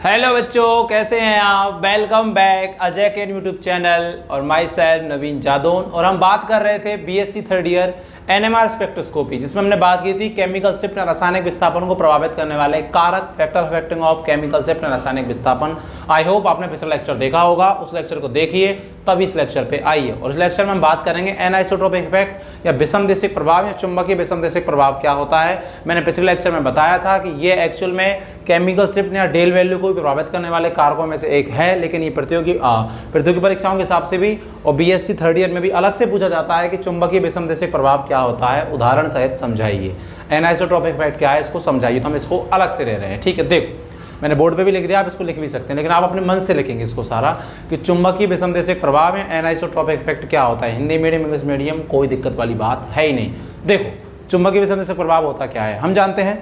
Hello बच्चों, कैसे हैं आप। वेलकम बैक अजय के यूट्यूब चैनल और माई सेल्फ नवीन जादौन। और हम बात कर रहे थे BSc third year NMR spectroscopy, जिसमें हमने बात की थी केमिकल शिफ्ट या रासायनिक विस्थापन को प्रभावित करने वाले कारक factor affecting of chemical shift या रासायनिक विस्थापन। आई होप आपने पिछला लेक्चर देखा होगा, उस लेक्चर को देखिए तब इस लेक्चर पे आइए। और इस लेक्चर में हम बात करेंगे एनाइसोट्रोपिक इफेक्ट या विषमदेशिक प्रभाव या चुंबकीय विषमदेशिक प्रभाव क्या होता है। मैंने पिछले लेक्चर में बताया था कि ये एक्चुअल में केमिकल शिफ्ट या डेल वैल्यू को भी प्रभावित करने वाले कारकों में से एक है, लेकिन ये प्रतियोगी परीक्षाओं के हिसाब से भी और बीएससी थर्ड ईयर में भी अलग से पूछा जाता है कि चुंबकीय विषमदेशिक प्रभाव क्या होता है। उदाहरण सहित समझाइए एनाइसोट्रोपिक इफेक्ट क्या है, इसको समझाइए। तो हम इसको अलग से ले रहे हैं, ठीक है। देखो मैंने बोर्ड पे भी लिख दिया, आप इसको लिख भी सकते हैं, लेकिन आप अपने मन से लिखेंगे इसको सारा कि चुंबकीय विषमदेशिक प्रभाव या एनाइसोट्रोपिक इफेक्ट क्या होता है। हिंदी मीडियम इंग्लिश मीडियम कोई दिक्कत वाली बात है ही नहीं। देखो चुंबकीय विषमदेशिक प्रभाव होता क्या है, हम जानते हैं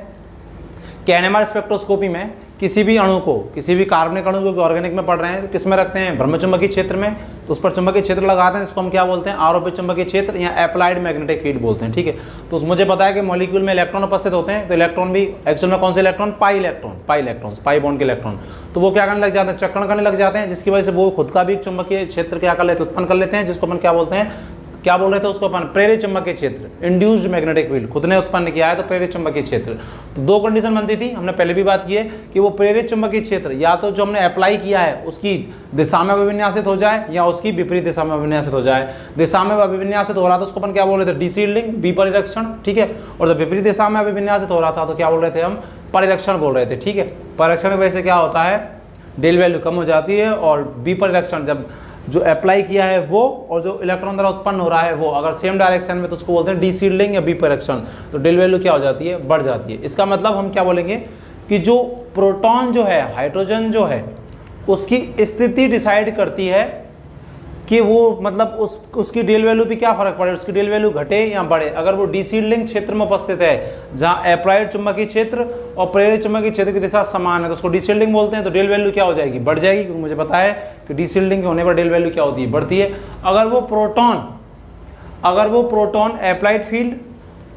कि एनएमआर स्पेक्ट्रोस्कोपी में किसी भी अणु को, किसी भी कार्बनिक अणु को ऑर्गेनिक में पढ़ रहे हैं तो किस में रखते हैं, ब्रह्मचुंबकीय क्षेत्र में। तो उस पर चुंबकीय क्षेत्र लगाते हैं, जिसको हम क्या बोलते हैं, आरोपित चुंबकीय क्षेत्र या अप्लाइड मैग्नेटिक फील्ड बोलते हैं, ठीक है। तो मुझे पता है कि मॉलिक्यूल में इलेक्ट्रॉन उपस्थित होते हैं, तो इलेक्ट्रॉन भी एक्चुअल में कौन से इलेक्ट्रॉन, पाई बॉन्ड के इलेक्ट्रॉन, तो वो क्या करने लग जाते हैं, चक्रण करने लग जाते हैं, जिसकी वजह से वो खुद का भी चुंबकीय क्षेत्र क्या कर लेते हैं, उत्पन्न कर लेते हैं, जिसको अपन क्या बोलते हैं, क्या बोल रहे थे उसको अपन, प्रेरित चुंबकीय क्षेत्र, इंड्यूस्ड मैग्नेटिक फील्ड, खुद ने उत्पन्न किया है तो प्रेरित चुंबकीय क्षेत्र। तो दो कंडीशन बनती थी, हमने पहले भी बात की है कि वो प्रेरित चुंबकीय क्षेत्र या तो जो हमने अप्लाई किया है उसकी दिशा में अभिविन्यासित हो जाए या उसकी विपरीत दिशा में अभिविन्यासित हो जाए। दिशा में अभिविन्यासित हो रहा था उसको अपन क्या बोल रहे थे, डीसील्डिंग, विपरिरक्षण, ठीक है। और जब विपरीत दिशा में अभिविन्यासित हो रहा था तो क्या बोल रहे थे हम, परिरक्षण बोल रहे थे, ठीक है। परिरक्षण की वजह से क्या होता है, डेल वैल्यू कम हो जाती है, और विपरिरक्षण जब जो अप्लाई किया है वो और जो इलेक्ट्रॉन द्वारा उत्पन्न हो रहा है वो अगर सेम डायरेक्शन में, तो उसको बोलते हैं डीसील्डिंग या विपरीरक्षण, तो डेल वैल्यू क्या हो जाती है, बढ़ जाती है। इसका मतलब हम क्या बोलेंगे कि जो प्रोटॉन जो है, हाइड्रोजन जो है, उसकी स्थिति डिसाइड करती है कि वो मतलब उसकी डेल वैल्यू पे क्या फर्क पड़े, उसकी डेल वैल्यू घटे या बढ़े। अगर वो डीसील्डिंग क्षेत्र में उपस्थित है जहां अप्लाइड चुंबकीय क्षेत्र और प्रेरित चुंबकीय क्षेत्र की दिशा समान है, तो उसको डीसील्डिंग बोलते हैं, तो डेल वैल्यू क्या हो जाएगी, बढ़ जाएगी, क्योंकि मुझे पता है कि डीसील्डिंग होने पर डेल वैल्यू क्या होती है, बढ़ती है। अगर वो प्रोटॉन अप्लाइड फील्ड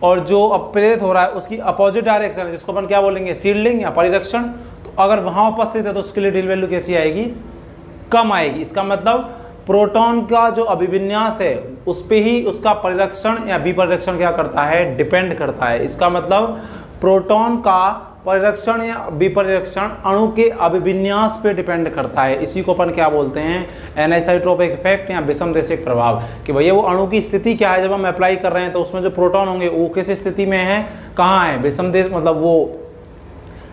और जो प्रेरित हो रहा है उसकी अपोजिट डायरेक्शन है, जिसको अपन क्या बोलेंगे, शील्डिंग या परिरक्षण, तो अगर वहां उपस्थित है तो उसके लिए डेल वैल्यू कैसी आएगी, कम आएगी। इसका मतलब प्रोटॉन का जो अभिविन्यास है उस पे ही उसका परिरक्षण या विपरिरक्षण क्या करता है, डिपेंड करता है। इसका मतलब प्रोटॉन का परिरक्षण या विपरिरक्षण अणु के अभिविन्यास पे डिपेंड करता है। इसी को अपन क्या बोलते हैं, एनाइसोट्रोपिक इफेक्ट या विषमदेशिक प्रभाव, कि भैया वो अणु की स्थिति क्या है जब हम अप्लाई कर रहे हैं, तो उसमें जो प्रोटॉन होंगे वो किस स्थिति में है, कहाँ है, विषमदेश मतलब वो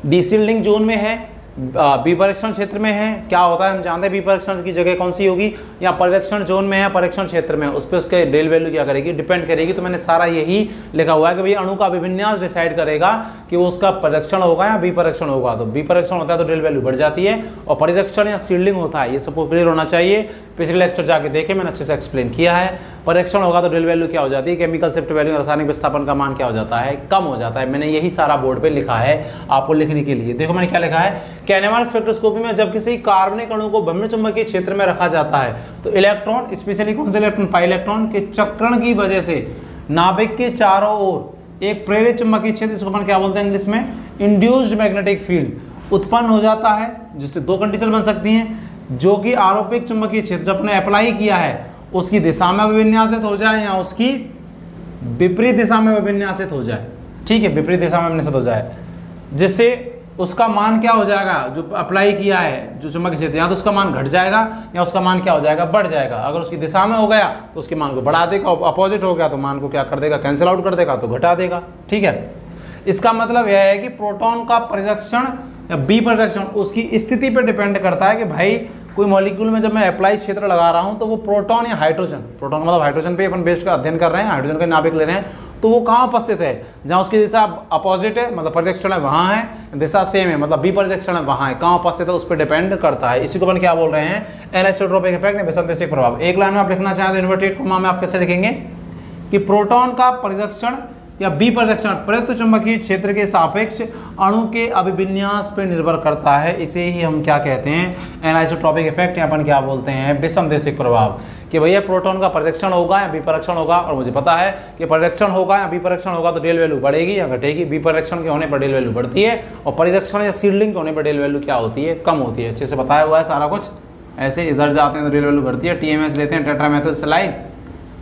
डीसील्डिंग जोन में है, विपरीक्षण क्षेत्र में है। क्या होता है हम जानते हैं, विपरीक्षण की जगह कौन सी होगी, या परिरक्षण जोन में है, परीक्षण क्षेत्र में, उस पर उसके डेल वैल्यू क्या करेगी, डिपेंड करेगी। तो मैंने सारा यही लिखा हुआ है कि भैया अणु का अभिविन्यास डिसाइड करेगा कि वो उसका परिरक्षण होगा या विपरीक्षण होगा। तो विपरीक्षण होता है तो डेल वैल्यू बढ़ जाती है, और परिरक्षण या शील्डिंग होता है, ये सबको क्लियर होना चाहिए। पिछले लेक्चर जाके देखे, मैंने अच्छे से एक्सप्लेन किया है। परीक्षण होगा तो डेल वैल्यू क्या हो जाती है, केमिकल शिफ्ट वैल्यू रासायनिक विस्थापन का मान क्या हो जाता है, कम हो जाता है। मैंने यही सारा बोर्ड पे लिखा है आपको लिखने के लिए। देखो मैंने क्या लिखा है कि एनएमआर स्पेक्ट्रोस्कोपी में जब किसी कार्बनिक अणु को ब्रह्मचुंबकीय क्षेत्र में रखा जाता है तो इलेक्ट्रॉन, स्पेशली कौन से इलेक्ट्रॉन, पाई इलेक्ट्रॉन के चक्रण की वजह से नाभिक के चारों ओर एक प्रेरित चुंबकीय क्षेत्र, जिसको अपन क्या बोलते हैं इंग्लिश में, इंड्यूस्ड मैग्नेटिक फील्ड उत्पन्न हो जाता है। जिससे दो कंडीशन बन सकती हैं, जो कि आरोपित चुंबकीय क्षेत्र जो अपने अप्लाई किया है उसकी दिशा में अभिविन्यासित हो जाए या उसकी विपरीत दिशा में अभिविन्यासित हो जाए, ठीक है, विपरीत दिशा में अभिविन्यासित हो जाए, जिससे उसका मान क्या हो जाएगा, जो अप्लाई किया है जो चुंबकीय क्षेत्र, या तो उसका मान घट जाएगा या उसका मान क्या हो जाएगा, बढ़ जाएगा। अगर उसकी दिशा में हो गया तो उसके मान को बढ़ा देगा, अपोजिट हो गया तो मान को क्या कर देगा, कैंसिल आउट कर देगा, तो घटा देगा, ठीक है। इसका मतलब यह है कि प्रोटॉन का परिरक्षण या विपरिरक्षण उसकी स्थिति पर डिपेंड करता है कि भाई कोई मॉलिक्यूल में जब मैं अप्लाई क्षेत्र लगा रहा हूं तो वो प्रोटॉन या हाइड्रोजन, प्रोटॉन मतलब हाइड्रोजन पे अपन बेस का अध्ययन कर रहे हैं, हाइड्रोजन का नाभिक ले रहे हैं, तो वो कहाँ उपस्थित है, जहां उसकी दिशा अपोजिट है मतलब परिरक्षण है वहां है, दिशा सेम है मतलब विपरिरक्षण है वहां है, कहाँ उपस्थित है उस पर डिपेंड करता है। इसी को अपन क्या बोल रहे हैं, एनाइसोट्रोपिक इफेक्ट या विषमदेशिक प्रभाव। एक लाइन में आप लिखना चाहें तो इन्वर्टेड कॉमा में आप कैसे लिखेंगे कि प्रोटॉन का परिरक्षण या विपरिरक्षण प्रयुक्त चुंबकीय क्षेत्र के सापेक्ष अणु के अभिविन्यास पर निर्भर करता है। इसे ही हम क्या कहते हैं, एनाइसोट्रॉपिक इफेक्ट, या अपन क्या बोलते हैं, विषमदेशिक प्रभाव। कि भैया प्रोटॉन का परिरक्षण होगा या विपरीक्षण होगा, और मुझे पता है कि परिरक्षण होगा या विपरीक्षण होगा तो डेल वैल्यू बढ़ेगी या घटेगी। विपरीक्षण के होने पर डेल वैल्यू बढ़ती है और परिरक्षण या शील्डिंग के होने पर डेल वैल्यू क्या होती है, कम होती है। अच्छे से बताया हुआ है सारा कुछ। ऐसे इधर जाते हैं तो डेल वैल्यू बढ़ती है, टीएमएस लेते हैं टेट्रामेथिल सेलाइन,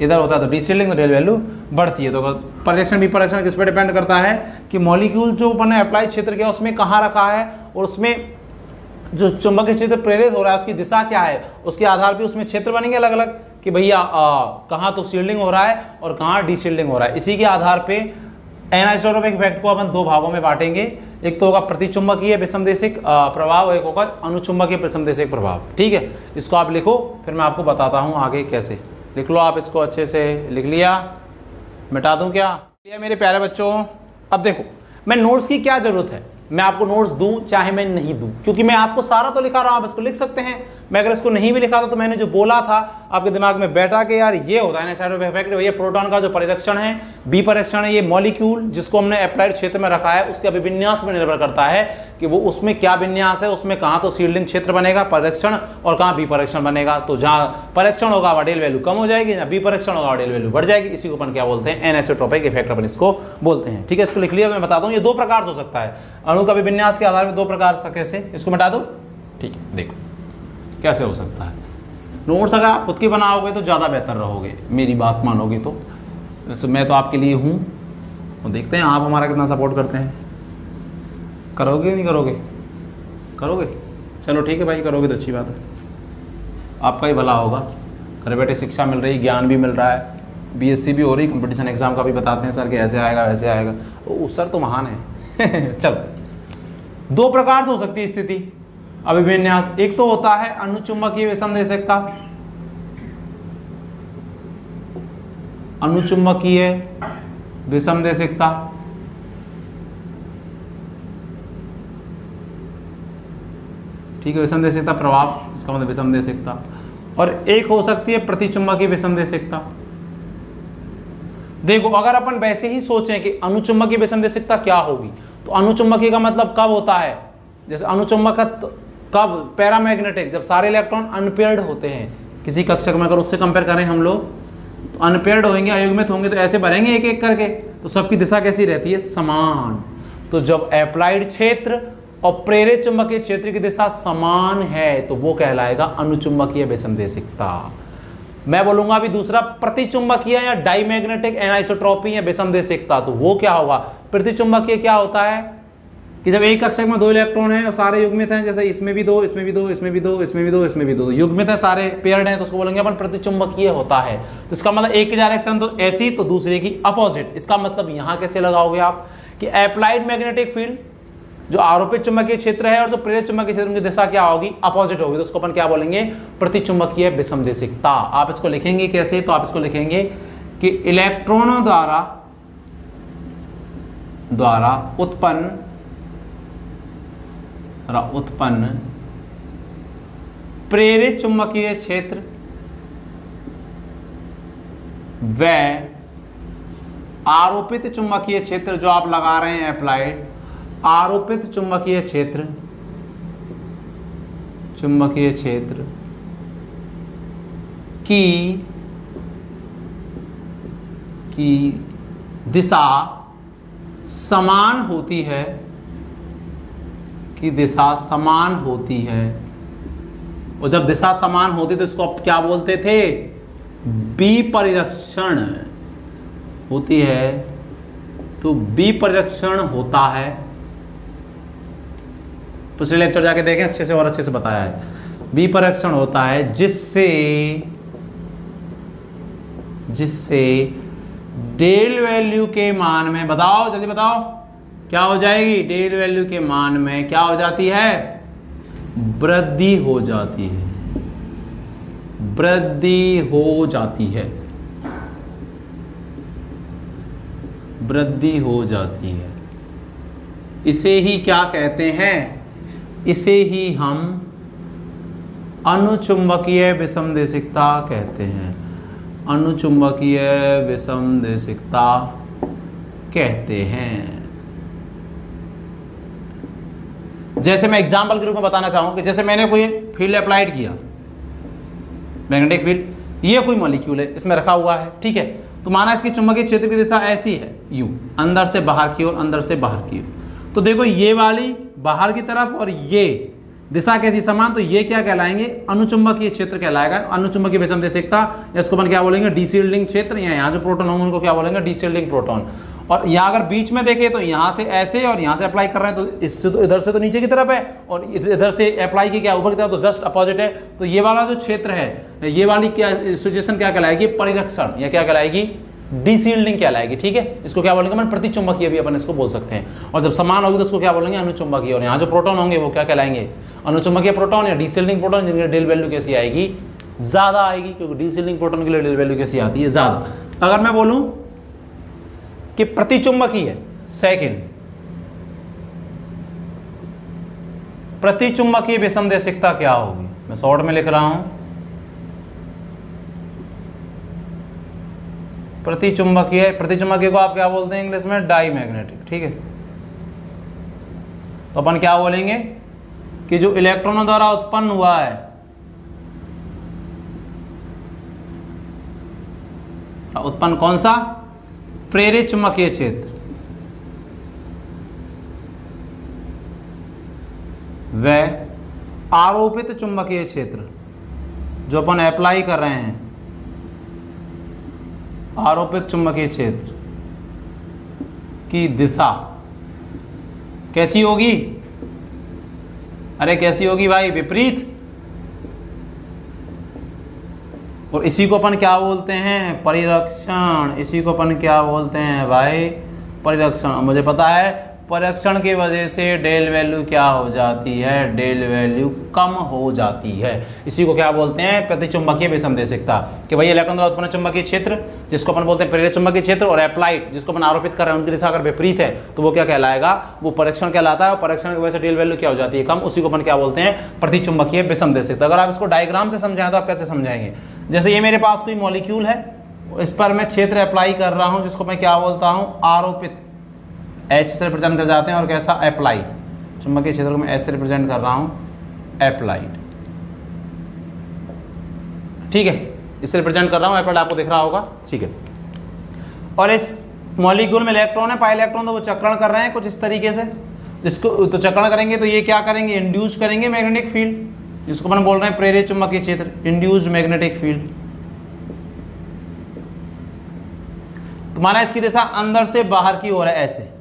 इधर होता है तो डीशील्डिंग, तो डेल वैल्यू बढ़ती है। तो परिरक्षण विपरीक्षण किस पर डिपेंड करता है कि मॉलिक्यूल जो अपन ने अप्लाई क्षेत्र किया उसमें कहाँ रखा है, और उसमें जो चुंबकीय क्षेत्र प्रेरित हो रहा है उसकी दिशा क्या है, उसके आधार पर उसमें क्षेत्र बनेंगे अलग अलग कि भैया कहाँ तो शील्डिंग हो रहा है और कहाँ डीशील्डिंग हो रहा है। इसी के आधार पे एनाइसोट्रॉपिक इफेक्ट को अपन दो भागों में बांटेंगे। एक तो होगा प्रतिचुंबकीय विषमदेशिक प्रभाव, एक होगा अनुचुंबकीय विषमदेशिक प्रभाव। ठीक है, इसको आप लिखो, फिर मैं आपको बताता हूँ आगे कैसे। लिख लो आप इसको, अच्छे से लिख लिया, मिटा दूं क्या? मेरे प्यारे बच्चों, अब देखो मैं नोट्स की क्या जरूरत है, मैं आपको नोट्स दूं चाहे मैं नहीं दूं, क्योंकि मैं आपको सारा तो लिखा रहा हूं, आप इसको लिख सकते हैं। मैं अगर इसको नहीं भी लिखा था तो मैंने जो बोला था आपके दिमाग में बैठा कि यार ये होता है एनाइसोट्रॉपिक इफेक्ट, ये प्रोटॉन का जो परिरक्षण है, विपरीक्षण है, ये मॉलिक्यूल जिसको हमने अप्लाइड क्षेत्र में रखा है उसके अभिविन्यास पर निर्भर करता है कि वो उसमें क्या विन्यास है, उसमें कहाँ तो शील्डिंग क्षेत्र बनेगा परिरक्षण और कहाँ विपरीक्षण बनेगा। तो जहाँ परिरक्षण होगा वह डेल वैल्यू कम हो जाएगी, जहाँ विपरीक्षण होगा डेल वैल्यू बढ़ जाएगी। इसी को अपन क्या बोलते हैं, एनाइसोट्रॉपिक इफेक्ट अपन इसको बोलते हैं। ठीक है, इसको लिख लिया। तो मैं बताता हूँ ये दो प्रकार से हो सकता है, अणु का अभिविन्यास के आधार पर दो प्रकार का। कैसे, इसको मिटा दो। ठीक है, देखो कैसे हो सकता है। नोट्स अगर आप खुद के बनाओगे तो ज़्यादा बेहतर रहोगे, मेरी बात मानोगे तो। वैसे मैं तो आपके लिए हूँ, तो देखते हैं आप हमारा कितना सपोर्ट करते हैं। करोगे नहीं करोगे? करोगे, चलो ठीक है भाई, करोगे तो अच्छी बात है, आपका ही भला होगा। घर बैठे शिक्षा मिल रही, ज्ञान भी मिल रहा है, बीएससी भी हो रही, कंपटीशन एग्जाम का भी बताते हैं सर कि ऐसे आएगा वैसे आएगा। उस सर तो महान है। चलो, दो प्रकार से हो सकती है स्थिति अभिविन्यास। एक तो होता है अनुचुंबकीय विषमदेशिकता, अनुचुंबकीय विषमदेशिकता। ठीक है, विषमदेशिकता प्रभाव, इसका मतलब विषमदेशिकता। और एक हो सकती है प्रतिचुंबकीय विषमदेशिकता। देखो अगर अपन वैसे ही सोचें कि अनुचुंबकीय विषमदेशिकता क्या होगी, तो अनुचुंबकीय का मतलब कब होता है, जैसे अनुचुंबकत्व कब, पैरामैग्नेटिक, जब सारे इलेक्ट्रॉन अनपेयर्ड होते हैं किसी कक्षक में। अगर उससे कंपेयर करें हम लोग, तो अनपेयर्ड होंगे, अयुग्मित होंगे, तो ऐसे भरेंगे एक एक करके, तो सबकी दिशा कैसी रहती है, समान। तो जब अप्लाइड क्षेत्र और प्रेरित चुंबकीय क्षेत्र की दिशा समान है तो वो कहलाएगा अनुचुंबकीय विषमदेशिकता। मैं बोलूंगा अभी दूसरा, प्रतिचुंबकीय या डाईमैग्नेटिक एनाइसोट्रॉपी या विषमदेशिकता, तो वो क्या होगा। प्रतिचुंबकीय क्या होता है कि जब एक कक्षक में दो इलेक्ट्रॉन हैं और सारे युग्मित हैं, जैसे इसमें भी दो, इसमें भी दो, इसमें भी दो, इसमें भी दो, इसमें भी दो, युग्मित है, सारे पेयर्ड हैं, तो उसको बोलेंगे अपन प्रतिचुंबकीय होता है। तो इसका मतलब एक की डायरेक्शन तो ऐसी, तो दूसरे की अपोजिट। इसका मतलब यहां कैसे लगाओगे आप कि अप्लाइड मैग्नेटिक फील्ड, जो आरोपित चुंबकीय क्षेत्र है और जो प्रेरित चुंबकीय क्षेत्र की दिशा क्या होगी, अपोजिट होगी, तो उसको अपन क्या बोलेंगे, प्रतिचुंबकीय विषमदेशिकता। आप इसको लिखेंगे कैसे, तो आप इसको लिखेंगे कि इलेक्ट्रॉनों द्वारा उत्पन्न प्रेरित चुंबकीय क्षेत्र व आरोपित चुंबकीय क्षेत्र, जो आप लगा रहे हैं अप्लाइड, आरोपित चुंबकीय क्षेत्र की दिशा समान होती है, की दिशा समान होती है। और जब दिशा समान होती तो इसको आप क्या बोलते थे, विपरीक्षण होती है, तो विपरीक्षण होता है। पिछले लेक्चर जाके देखें, अच्छे से और अच्छे से बताया है। विपरीक्षण होता है जिससे डेल वैल्यू के मान में, बताओ जल्दी बताओ, क्या हो जाएगी, डेल वैल्यू के मान में क्या हो जाती है, वृद्धि हो जाती है, वृद्धि हो जाती है, वृद्धि हो जाती है। इसे ही क्या कहते हैं, इसे ही हम अनुचुंबकीय विषमदेशिकता कहते हैं, अनुचुंबकीय विषमदेशिकता कहते हैं। जैसे मैं एग्जाम्पल के रूप में बताना चाहूँ कि जैसे मैंने कोई फील्ड अप्लाइड किया, मैग्नेटिक फील्ड, ये कोई मॉलिक्यूल है इसमें रखा हुआ है, ठीक है, तो माना इसकी चुंबकीय क्षेत्र की दिशा ऐसी है यू, अंदर से बाहर की ओर, अंदर से बाहर की ओर। तो देखो ये वाली बाहर की तरफ और ये दिशा कैसी समान, तो ये क्या कहलाएंगे, अनुचुंबकीय क्षेत्र कहलाएगा। अनुचुंबकीय विषमदेशिकता, इसको अपन क्या बोलेंगे, डीशील्डिंग क्षेत्र, या यहाँ जो प्रोटॉन होंगे उनको क्या बोलेंगे, डीशील्डिंग प्रोटॉन। और यहाँ अगर बीच में देखें तो यहाँ से ऐसे और यहाँ से अप्लाई कर रहे हैं, तो इससे तो इधर से तो नीचे की तरफ है और इधर से अप्लाई की क्या ऊपर की तरफ, तो जस्ट अपोजिट है। तो ये वाला जो क्षेत्र है, ये वाली क्या सिचुएशन क्या कहलाएगी, परिरक्षण, या क्या कहलाएगी, डीशील्डिंग कहलाएगी, ठीक है। इसको क्या बोलेंगे, मैंने प्रतिचुंबकीय भी अपन इसको बोल सकते हैं। और जब समान होगी तो उसको क्या बोलेंगे, अनुचुंबकीय। और यहाँ जो प्रोटॉन होंगे वो क्या कहलाएंगे, अनुचुंबकीय प्रोटॉन या डीशील्डिंग प्रोटॉन, जिनकी डेल वैल्यू कैसी आएगी, ज्यादा आएगी, क्योंकि डीशील्डिंग प्रोटॉन के लिए डेल वैल्यू कैसी आती है, ज्यादा। अगर मैं बोलूं कि प्रतिचुंबकीय, सेकंड, प्रतिचुंबकीय विषमदेशिकता क्या होगी, मैं शॉर्ट में लिख रहा हूं, प्रतिचुंबकीय, प्रतिचुंबकीय को आप क्या बोलते हैं इंग्लिश में, डाईमैग्नेटिक, ठीक है। तो अपन क्या बोलेंगे कि जो इलेक्ट्रॉनों द्वारा उत्पन्न हुआ है, उत्पन्न कौन सा, प्रेरित चुंबकीय क्षेत्र, वह आरोपित चुंबकीय क्षेत्र जो अपन अप्लाई कर रहे हैं, आरोपित चुंबकीय क्षेत्र की दिशा कैसी होगी, अरे कैसी होगी भाई, विपरीत। और इसी को अपन क्या बोलते हैं, परिरक्षण। इसी को अपन क्या बोलते हैं भाई, परिरक्षण। मुझे पता है परिरक्षण की वजह से डेल वैल्यू क्या हो जाती है, डेल वैल्यू कम हो जाती है। इसी को क्या बोलते हैं, प्रतिचुंबकीय विषमदेशिकता। कि भाई इलेक्ट्रॉन द्वारा उत्पन्न चुंबकीय क्षेत्र जिसको अपन बोलते हैं प्रेरित चुंबकीय क्षेत्र, और अप्लाइड जिसको अपन आरोपित कर रहे हैं, उनकी दिशा अगर विपरीत है तो वो क्या कहलाएगा, वो परिरक्षण कहलाता है। और परिरक्षण की वजह से डेल वैल्यू क्या हो जाती है, कम। उसी को अपन क्या बोलते हैं, प्रतिचुंबकीय विषमदेशिकता। अगर आप इसको डायग्राम से समझाएं तो आप कैसे समझाएंगे, जैसे ये मेरे पास कोई मॉलिक्यूल है, इस पर मैं क्षेत्र अप्लाई कर रहा हूं जिसको मैं क्या बोलता हूं, आरोपित, H से रिप्रेजेंट कर जाते हैं, और कैसा, अप्लाइड। चुंबकीय क्षेत्र को मैं S से रिप्रेजेंट कर रहा हूं, अप्लाइड, ठीक है, इससे रिप्रेजेंट कर रहा हूं, अप्लाइड आपको दिख रहा होगा, ठीक है। और इस मॉलिक्यूल में इलेक्ट्रॉन है, पाई इलेक्ट्रॉन, तो वो चक्रण कर रहे हैं कुछ इस तरीके से। इसको तो चक्रण करेंगे तो ये क्या करेंगे, इंड्यूस करेंगे मैग्नेटिक फील्ड, जिसको अपन बोल रहे हैं प्रेरित चुंबकीय क्षेत्र, इंड्यूस्ड मैग्नेटिक फील्ड। तुम्हारा इसकी दिशा अंदर से बाहर की ओर है ऐसे,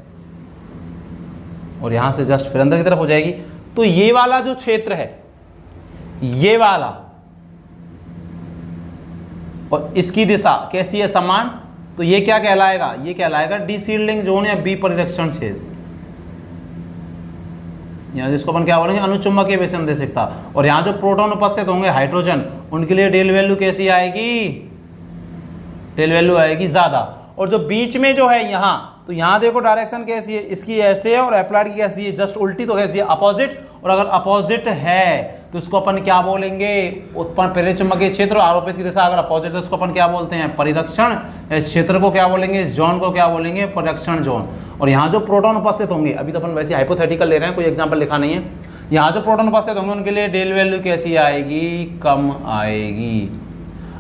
और यहां से जस्ट फिर अंदर की तरफ हो जाएगी। तो ये वाला जो क्षेत्र है, ये वाला, और इसकी दिशा कैसी है, समान, तो ये क्या कहलाएगा, ये कहलाएगा डीशील्डिंग जोन या बी परिरक्षण क्षेत्र, यहां जिसको अपन क्या बोलेंगे, अनुचुंबकीय विषमदेशिकता। और यहां जो प्रोटॉन उपस्थित होंगे, हाइड्रोजन, उनके लिए डेल वैल्यू कैसी आएगी, डेल वैल्यू आएगी ज्यादा। और जो बीच में जो है यहां, तो यहां देखो डायरेक्शन कैसी है, इसकी ऐसे है, और अप्लाइड की कैसी है, जस्ट उल्टी, तो कैसी है, अपोजिट। और अगर अपोजिट है तो इसको अपन क्या बोलेंगे, उत्पन्न प्रेरित चुंबकीय क्षेत्र, आरोपित की दिशा अगर अपोजिट है तो उसको अपन क्या बोलते हैं, परिरक्षण। इस क्षेत्र को क्या बोलेंगे, इस जोन को क्या बोलेंगे, परिरक्षण जोन। और यहाँ जो प्रोटॉन उपस्थित होंगे, अभी तो अपन वैसे हाइपोथेटिकल ले रहे हैं, कोई एग्जाम्पल लिखा नहीं है, यहाँ जो प्रोटॉन उपस्थित होंगे उनके लिए डेल वैल्यू कैसी आएगी, कम आएगी।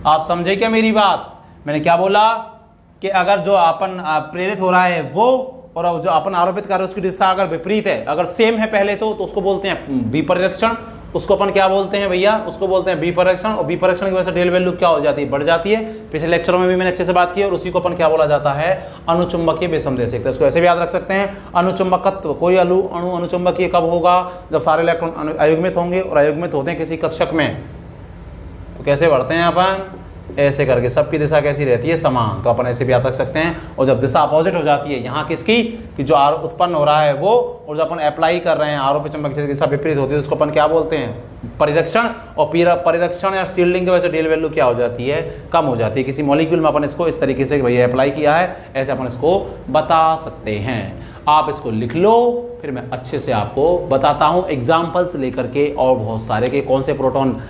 आप समझे क्या मेरी बात, मैंने क्या बोला कि अगर जो अपन प्रेरित हो रहा है वो, और जो अपन आरोपित कर रहे हैं उसकी दिशा अगर विपरीत है, अगर सेम है पहले तो उसको बोलते हैं विपरिरक्षण। उसको अपन क्या बोलते हैं भैया, उसको बोलते हैं विपरिरक्षण। और विपरिरक्षण की वजह से डेल वैल्यू क्या हो जाती है, बढ़ जाती है। पिछले लेक्चरों में भी मैंने अच्छे से बात की। और उसी को अपन क्या बोला जाता है, अनुचुंबकीय विषमदेशिकता। इसको ऐसे भी याद रख सकते हैं, अनुचुंबकत्व। कोई अणु अनुचुंबकीय कब होगा, जब सारे इलेक्ट्रॉन अयुग्मित होंगे, और अयुग्मित होते हैं किसी कक्षक में, तो कैसे बढ़ते हैं अपन, ऐसे करके, सबकी दिशा कैसी रहती है, समान। तो अपन ऐसे भी याद रख सकते हैं। और जब दिशा अपोजिट हो जाती है यहाँ किसकी, कि जो उत्पन्न हो रहा है वो, और जो अपन अप्लाई कर रहे हैं आरोपित चुंबकीय क्षेत्र की दिशा विपरीत होती है, उसको अपन क्या बोलते हैं, परिरक्षण। और परिरक्षण या शील्डिंग की वजह से डेल वैल्यू क्या हो जाती है, कम हो जाती है। किसी मॉलिक्यूल में अपन इसको इस तरीके से भैया अप्लाई किया है, ऐसे अपन इसको बता सकते हैं। आप इसको लिख लो, फिर मैं अच्छे से आपको बताता हूँ एग्जाम्पल्स लेकर के, और बहुत सारे के कौन से प्रोटॉन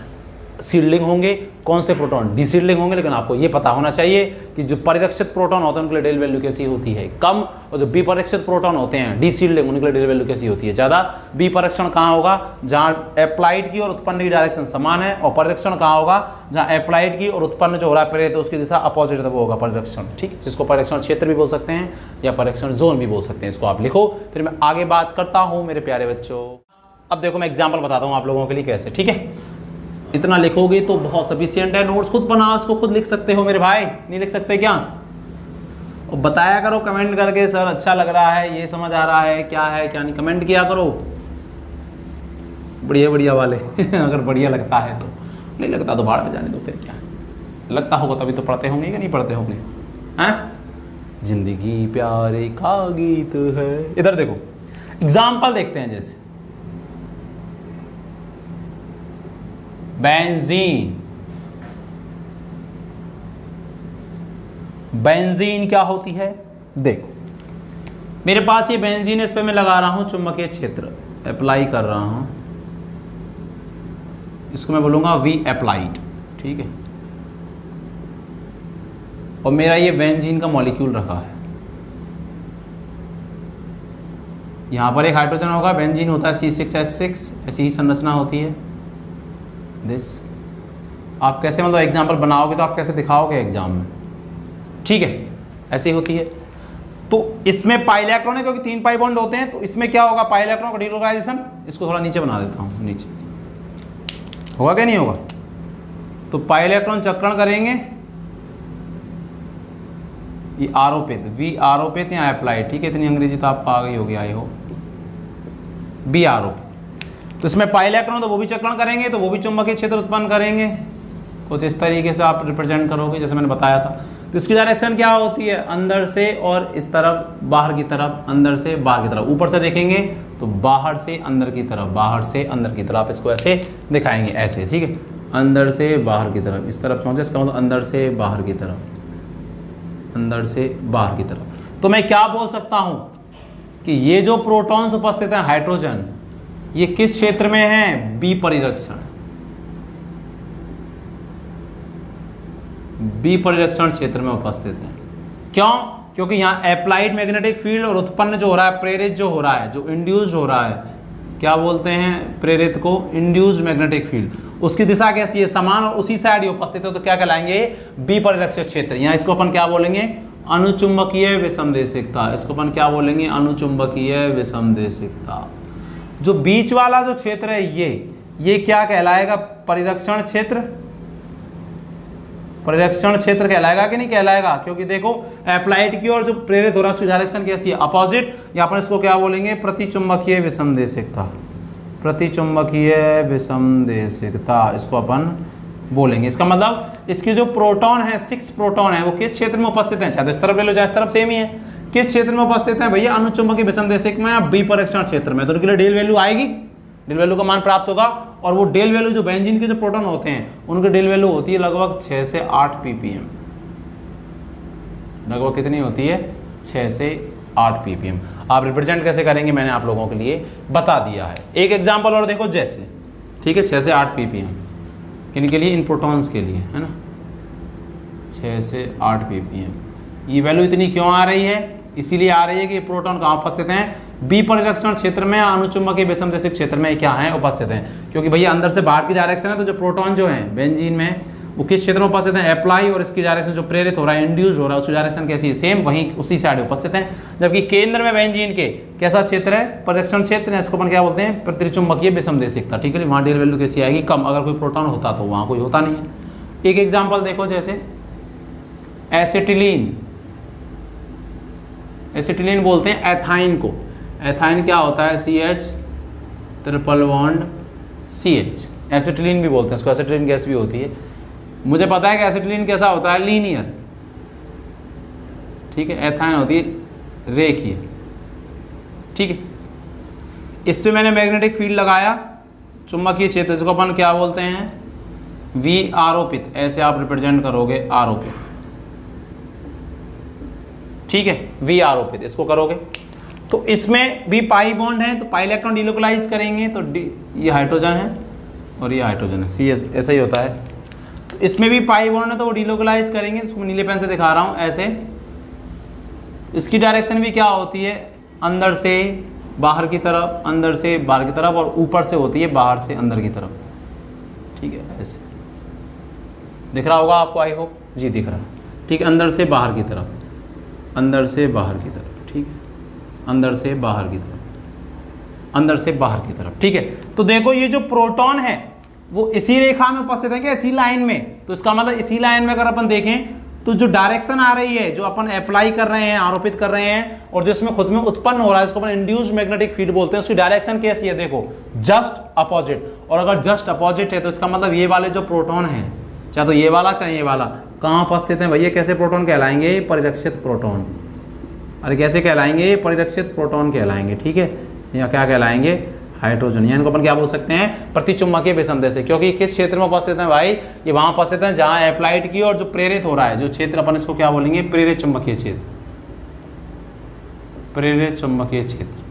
शील्डिंग होंगे, कौन से प्रोटॉन डीशील्डिंग होंगे। लेकिन आपको ये पता होना चाहिए कि जो परिरक्षित प्रोटॉन होते हैं उनके लिए डेल वैल्यू कैसी होती है, कम, और जो विपरीक्षित प्रोटॉन होते हैं डीशील्डिंग उनके लिए डेल वैल्यू कैसी होती है, ज्यादा। विपरीक्षण कहाँ होगा, जहां अप्लाइड की और उत्पन्न की डायरेक्शन समान है, और परिरक्षण कहाँ होगा, जहां अप्लाइड की और उत्पन्न जो हो रहा है प्रेरित उसकी दिशा अपोजिट वो होगा परिरक्षण। ठीक, जिसको परिरक्षण क्षेत्र भी बोल सकते हैं या परिरक्षण जोन भी बोल सकते हैं। इसको आप लिखो, फिर मैं आगे बात करता हूं मेरे प्यारे बच्चों। अब देखो मैं एग्जाम्पल बताता हूं आप लोगों के लिए कैसे। ठीक है, इतना लिखोगे तो बहुत सफिशिएंट है। नोट्स खुद बनाओ, इसको खुद लिख सकते हो मेरे भाई, नहीं लिख सकते क्या? और बताया करो कमेंट करके, सर अच्छा लग रहा है, ये समझ आ रहा है, क्या है क्या नहीं, कमेंट किया करो बढ़िया बढ़िया वाले अगर बढ़िया लगता है तो, नहीं लगता तो बाहर में जाने दो, फिर क्या लगता होगा तभी तो पढ़ते होंगे कि नहीं पढ़ते होंगे हैं? जिंदगी प्यारे का गीत है। इधर देखो एग्जाम्पल देखते हैं, जैसे बेंजीन। बेंजीन क्या होती है, देखो मेरे पास ये बेंजीन है, इस पे मैं लगा रहा हूं चुंबकीय क्षेत्र, अप्लाई कर रहा हूं, इसको मैं बोलूंगा वी अप्लाइड। ठीक है, और मेरा ये बेंजीन का मॉलिक्यूल रखा है, यहां पर एक हाइड्रोजन होगा, बेंजीन होता है C6H6, ऐसी ही संरचना होती है। दिस आप कैसे मतलब एग्जाम्पल बनाओगे तो आप कैसे दिखाओगे एग्जाम में? ठीक है, ऐसी होती है। तो इसमें पाई इलेक्ट्रॉन है क्योंकि 3 पाई बॉन्ड होते हैं, तो इसमें क्या होगा, पाई इलेक्ट्रॉन का डिलोकाइजेशन, इसको थोड़ा नीचे बना देता हूं, नीचे होगा क्या नहीं होगा, तो पाई इलेक्ट्रॉन चक्रण करेंगे, ये आरोपित, वी आरोपित या अप्लाइड। ठीक है, इतनी अंग्रेजी तो आपको आ गई होगी आई हो, बी आरोपित। तो इसमें पाई इलेक्ट्रॉन तो वो भी चक्रण करेंगे, तो वो भी चुंबकीय क्षेत्र उत्पन्न करेंगे, कुछ इस तरीके से आप रिप्रेजेंट करोगे जैसे मैंने बताया था। तो इसकी डायरेक्शन क्या होती है, अंदर से और इस तरफ, बाहर की तरफ, अंदर से बाहर की तरफ। ऊपर से देखेंगे तो बाहर से अंदर की तरफ, बाहर से अंदर की तरफ, इसको ऐसे दिखाएंगे ऐसे। ठीक है, अंदर से बाहर की तरफ, इस तरफ समझे, इसका मतलब अंदर से बाहर की तरफ, अंदर से बाहर की तरफ। तो मैं क्या बोल सकता हूं कि ये जो प्रोटॉन्स उपस्थित हैं हाइड्रोजन, ये किस क्षेत्र में है, बी परिरक्षण, बी परिरक्षण क्षेत्र में उपस्थित है। क्यों? क्योंकि यहां अप्लाइड मैग्नेटिक फील्ड और उत्पन्न जो हो रहा है, प्रेरित जो हो रहा है, जो इंड्यूस्ड हो रहा है, क्या बोलते हैं प्रेरित को, इंड्यूस्ड मैग्नेटिक फील्ड, उसकी दिशा कैसी है, समान, और उसी साइड ही उपस्थित है, तो क्या कहलाएंगे, बी परिरक्षित क्षेत्र। यहां इसको अपन क्या बोलेंगे, अनुचुंबकीय विसंदेशिकता। इसको अपन क्या बोलेंगे, अनुचुंबकीय विसंदेशिकता। जो बीच वाला जो क्षेत्र है ये क्या कहलाएगा, परिरक्षण क्षेत्र, परिरक्षण क्षेत्र कहलाएगा कि नहीं कहलाएगा? क्योंकि देखो अप्लाइड की ओर जो प्रेरित हो रहा है उसकी डायरेक्शन कैसी है, अपोजिट, या अपन इसको क्या बोलेंगे, प्रतिचुंबकीय विसंदेशिकता, प्रतिचुंबकीय विसंदेशिकता इसको अपन बोलेंगे। इसका मतलब इसकी जो प्रोटॉन है, 6 प्रोटॉन है, वो किस क्षेत्र में उपस्थित है, चाहे तो इस तरफ ले लो चाहे इस तरफ, सेम ही है, किस क्षेत्र में उपस्थित है भैया, अनुचुंबकीय विसंदेशिक में या बी परिरक्षण क्षेत्र में। तो उनके लिए डेल वैल्यू आएगी, डेल वैल्यू का मान प्राप्त होगा, और वो डेल वैल्यू जो बेंजीन के जो प्रोटॉन होते हैं उनकी डेल वैल्यू होती है लगभग 6 से 8 ppm। लगभग कितनी होती है, 6 से 8 ppm। आप रिप्रेजेंट कैसे करेंगे मैंने आप लोगों के लिए बता दिया है। एक एग्जाम्पल और देखो जैसे, ठीक है, 6 से 8 ppm इनके लिए, इन प्रोटॉन्स के लिए, है ना, 6 से 8 ppm। ये वैल्यू इतनी क्यों आ रही है, इसीलिए आ रही है कि प्रोटॉन कहाँ उपस्थित हैं, बी परिरक्षण क्षेत्र में, अनुचुंबकीय विसंदेशिक क्षेत्र में क्या है, उपस्थित हैं। क्योंकि भैया अंदर से बाहर की डायरेक्शन है, तो जो प्रोटॉन जो है बेंजीन में वो किस क्षेत्र में उपस्थित है, अप्लाई, और इसकी डायरेक्शन जो प्रेरित हो रहा है, इंड्यूस हो रहा है, उसकी डायरेक्शन कैसी है, सेम, वहीं उसी साइड उपस्थित है। जबकि केंद्र में बेंजीन के कैसा क्षेत्र है, परिरक्षण क्षेत्र है, इसको अपन क्या बोलते हैं, प्रतिचुंबकीय विसंदेशिकता। ठीक है, वहां डेल वैल्यू कैसी आएगी, कम। अगर कोई प्रोटॉन होता तो वहां कोई होता नहीं है। एक एग्जाम्पल देखो, जैसे एसिटिलीन, एसिटिलीन बोलते हैं एथाइन को। एथाइन क्या होता है, CH triple bond CH, acetylene भी बोलते हैं इसको, एसिटिलीन गैस भी होती है। मुझे पता है कि एसिटिलीन कैसा होता है, लीनियर। ठीक है, एथाइन होती है रेखीय। ठीक है, इस पे मैंने मैग्नेटिक फील्ड लगाया, चुंबकीय क्षेत्र, इसको अपन क्या बोलते हैं, वी आरोपित, ऐसे आप रिप्रेजेंट करोगे, आरोपित। ठीक है, वी आरोपित इसको करोगे, तो इसमें भी पाई बॉन्ड है, तो पाई इलेक्ट्रॉन डिलोकलाइज करेंगे, तो ये हाइड्रोजन है, और ये हाइड्रोजन है, सी ऐसा ही होता है। तो इसमें भी पाई बॉन्ड है तो वो डिलोकलाइज करेंगे, इसको मैं नीले पेन से दिखा रहा हूँ ऐसे। इसकी डायरेक्शन भी क्या होती है, अंदर से बाहर की तरफ, अंदर से बाहर की तरफ, और ऊपर से होती है बाहर से अंदर की तरफ, ठीक है। ऐसे दिख रहा होगा आपको, आई होप जी दिख रहा है, ठीक है। अंदर से बाहर की तरफ, अंदर से बाहर की तरफ, ठीक है, अंदर से बाहर की तरफ, अंदर से बाहर की तरफ, ठीक है। तो देखो ये जो प्रोटॉन है वो इसी रेखा में उपस्थित है क्या, इसी लाइन में। तो इसका मतलब इसी लाइन में अगर अपन देखें तो जो डायरेक्शन आ रही है, जो अपन अप्लाई कर रहे हैं, आरोपित कर रहे हैं, और जो इसमें खुद में उत्पन्न हो रहा है, इसको अपन इंड्यूस्ड मैग्नेटिक फील्ड बोलते हैं, उसकी डायरेक्शन कैसी है, देखो जस्ट अपोजिट। और अगर जस्ट अपोजिट है तो इसका मतलब ये वाले जो प्रोटॉन है, चाहे तो ये वाला चाहे ये वाला, कहाँ उपस्थित है भैया, कैसे प्रोटॉन कहलाएंगे, परिरक्षित प्रोटॉन। अरे कैसे कहलाएंगे, परिरक्षित प्रोटॉन कहलाएंगे, ठीक है। या क्या कहलाएंगे, हाइड्रोजन। या इनको अपन क्या बोल सकते हैं, प्रतिचुंबकीय विषमता से, क्योंकि किस क्षेत्र में उपस्थित है भाई, ये वहां उपस्थित है जहां अप्लाइड की और जो प्रेरित हो रहा है, जो क्षेत्र अपन इसको क्या बोलेंगे, प्रेरित चुंबकीय क्षेत्र, प्रेरित चुंबकीय क्षेत्र।